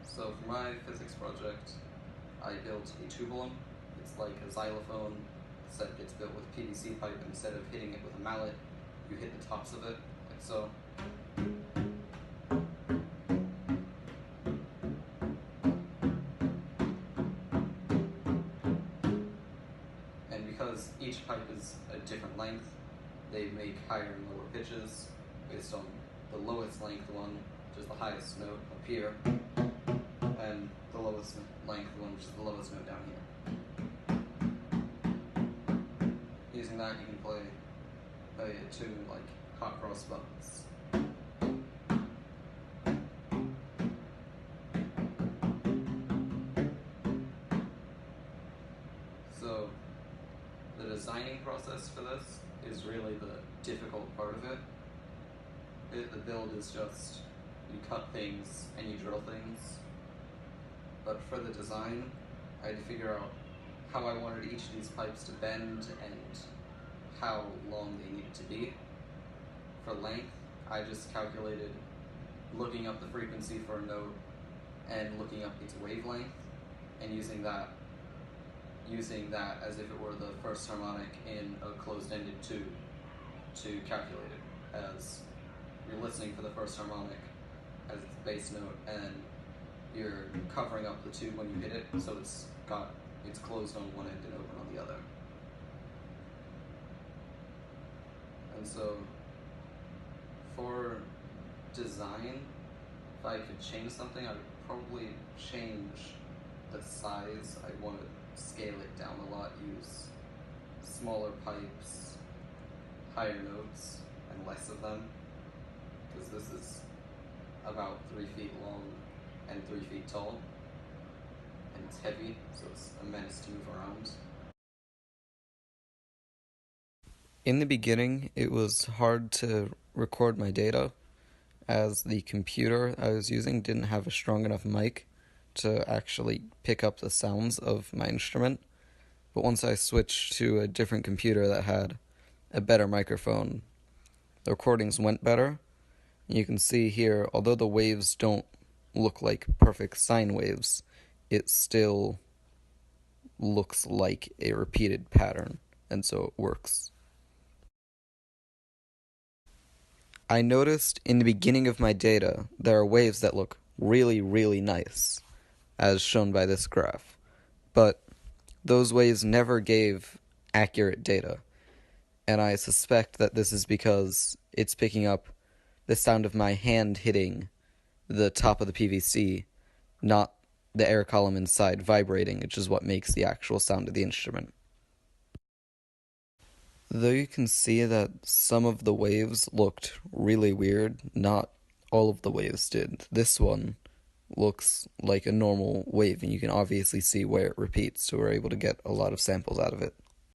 So for my physics project, I built a tubulum. It's like a xylophone, except it's built with PVC pipe. Instead of hitting it with a mallet, you hit the tops of it, like so. And because each pipe is a different length, they make higher and lower pitches based on the lowest length one, which is the highest note up here, and the lowest length one, which is the lowest note down here. Using that, you can play a tune like Hot Cross Buns. So the designing process for this is really the difficult part of it. The build is just you cut things and you drill things. But for the design, I had to figure out how I wanted each of these pipes to bend and how long they needed to be. For length, I just calculated looking up the frequency for a note and looking up its wavelength and using that as if it were the first harmonic in a closed-ended tube to calculate it as you're listening for the first harmonic as its bass note, and you're covering up the tube when you hit it, so it's closed on one end and open on the other. And so for design, if I could change something, I would probably change the size. I'd want to scale it down a lot, use smaller pipes, higher notes, and less of them, because this is about 3 feet long and 3 feet tall, and it's heavy, so it's a menace to move around. In the beginning, it was hard to record my data, as the computer I was using didn't have a strong enough mic to actually pick up the sounds of my instrument. But once I switched to a different computer that had a better microphone, the recordings went better. And you can see here, although the waves don't look like perfect sine waves, it still looks like a repeated pattern, and so it works. I noticed in the beginning of my data, there are waves that look really, really nice, as shown by this graph, but those waves never gave accurate data, and I suspect that this is because it's picking up the sound of my hand hitting the top of the PVC, not the air column inside vibrating, which is what makes the actual sound of the instrument. Though you can see that some of the waves looked really weird, not all of the waves did. This one looks like a normal wave, and you can obviously see where it repeats, so we're able to get a lot of samples out of it.